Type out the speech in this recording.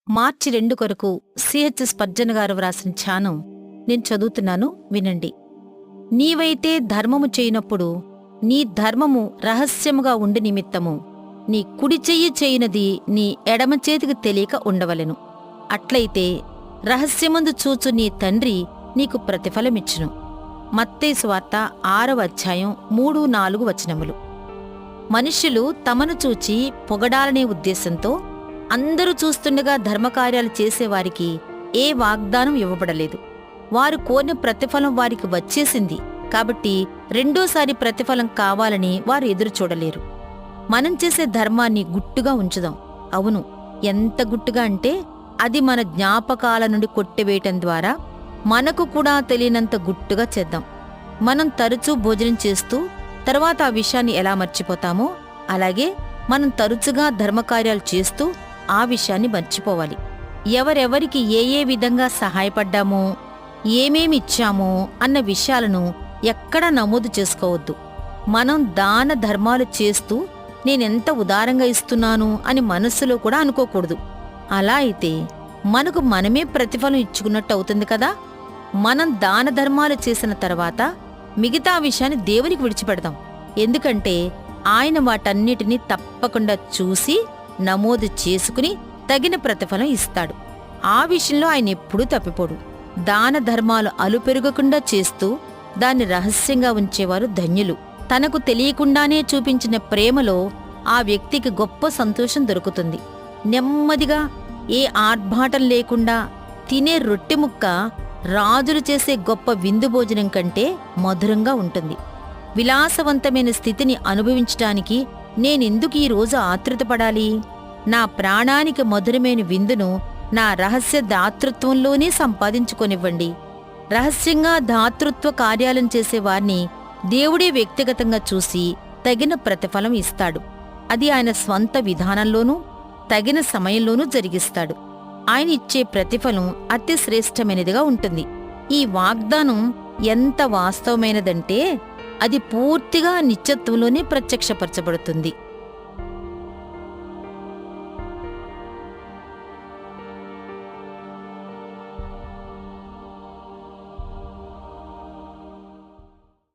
మార్చి 2 కొరకు CH Spurgeon గారు వ్రాసిన ధ్యానం నేను చదువుతున్నాను, వినండి. నీవైతే ధర్మము చేయనప్పుడు నీ ధర్మము రహస్యముగా ఉండి నిమిత్తము నీ కుడి చెయ్యి చేయునది నీ ఎడమ చేతికి తెలియక ఉండవలెను. అట్లయితే రహస్యమందు చూచు నీ తండ్రి నీకు ప్రతిఫలమిచ్చును. మత్తయి సువార్త 6వ అధ్యాయం 3-4 వచనములు. మనుష్యులు తమను చూచి పొగడాలనే ఉద్దేశంతో అందరూ చూస్తుండగా ధర్మకార్యాలు చేసేవారికి ఏ వాగ్దానం ఇవ్వబడలేదు. వారు కోరిన ప్రతిఫలం వారికి వచ్చేసింది కాబట్టి రెండోసారి ప్రతిఫలం కావాలని వారు ఎదురుచూడలేరు. మనం చేసే ధర్మాన్ని గుట్టుగా ఉంచుదాం. అవును, ఎంత గుట్టుగా అంటే అది మన జ్ఞాపకాల నుండి కొట్టివేయటం ద్వారా మనకు కూడా తెలియనంత గుట్టుగా చేద్దాం. మనం తరచూ భోజనం చేస్తూ తర్వాత ఆ విషయాన్ని ఎలా మర్చిపోతామో అలాగే మనం తరచుగా ధర్మకార్యాలు చేస్తూ ఆ విషయాన్ని మర్చిపోవాలి. ఎవరెవరికి ఏ విధంగా సహాయపడ్డామో, ఏమేమి ఇచ్చామో అన్న విషయాలను ఎక్కడా నమోదు చేసుకోవద్దు. మనం దాన ధర్మాలు చేస్తూ నేనెంత ఉదారంగా ఇస్తున్నాను అని మనస్సులో కూడా అనుకోకూడదు. అలా అయితే మనకు మనమే ప్రతిఫలం ఇచ్చుకున్నట్టు అవుతుంది కదా. మనం దాన ధర్మాలు చేసిన తర్వాత మిగతా విషయాన్ని దేవునికి విడిచిపెడదాం. ఎందుకంటే ఆయన వాటన్నిటినీ తప్పకుండా చూసి నమోదు చేసుకుని తగిన ప్రతిఫలం ఇస్తాడు. ఆ విషయంలో ఆయన ఎప్పుడూ తప్పిపోడు. దాన ధర్మాలు అలుపెరుగకుండా చేస్తూ దాన్ని రహస్యంగా ఉంచేవారు ధన్యులు. తనకు తెలియకుండానే చూపించిన ప్రేమలో ఆ వ్యక్తికి గొప్ప సంతోషం దొరుకుతుంది. నెమ్మదిగా ఏ ఆర్భాటం లేకుండా తినే రొట్టె ముక్క రాజులు చేసే గొప్ప విందు భోజనం కంటే మధురంగా ఉంటుంది. విలాసవంతమైన స్థితిని అనుభవించటానికి నేనెందుకు ఈరోజు ఆతృతపడాలి? నా ప్రాణానికి మధురమైన విందును నా రహస్య దాతృత్వంలోనే సంపాదించుకొనివ్వండి. రహస్యంగా దాతృత్వ కార్యాలను చేసేవారిని దేవుడే వ్యక్తిగతంగా చూసి తగిన ప్రతిఫలం ఇస్తాడు. అది ఆయన స్వంత విధానంలోనూ తగిన సమయంలోనూ జరిగిస్తాడు. ఆయన ఇచ్చే ప్రతిఫలం అతి శ్రేష్టమైనదిగా ఉంటుంది. ఈ వాగ్దానం ఎంత వాస్తవమైనదంటే అది పూర్తిగా నిత్యత్వంలోనే ప్రత్యక్షపరచబడుతుంది.